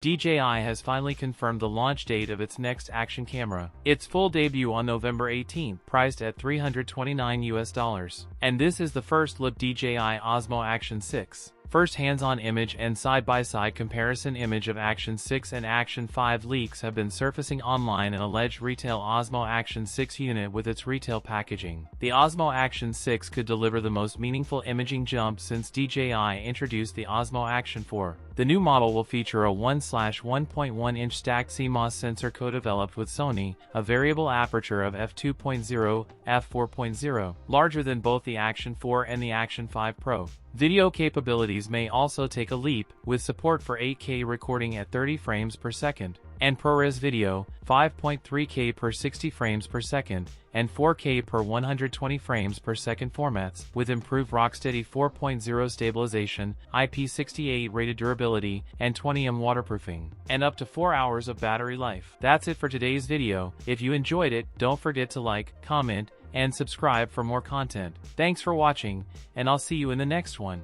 DJI has finally confirmed the launch date of its next action camera. Its full debut on November 18th, priced at $329 US. And this is the first look DJI Osmo Action 6. First hands-on image and side-by-side comparison image of Action 6 and Action 5 leaks have been surfacing online. An alleged retail Osmo Action 6 unit with its retail packaging. The Osmo Action 6 could deliver the most meaningful imaging jump since DJI introduced the Osmo Action 4. The new model will feature a 1/1.1-inch stacked CMOS sensor co-developed with Sony, a variable aperture of f2.0, f4.0, larger than both the Action 4 and the Action 5 Pro. Video capabilities may also take a leap, with support for 8K recording at 30 frames per second, and ProRes video, 5.3K per 60 frames per second, and 4K per 120 frames per second formats, with improved RockSteady 4.0 stabilization, IP68 rated durability, and 20mm waterproofing, and up to 4 hours of battery life. That's it for today's video. If you enjoyed it, don't forget to like, comment, and subscribe for more content. Thanks for watching, and I'll see you in the next one.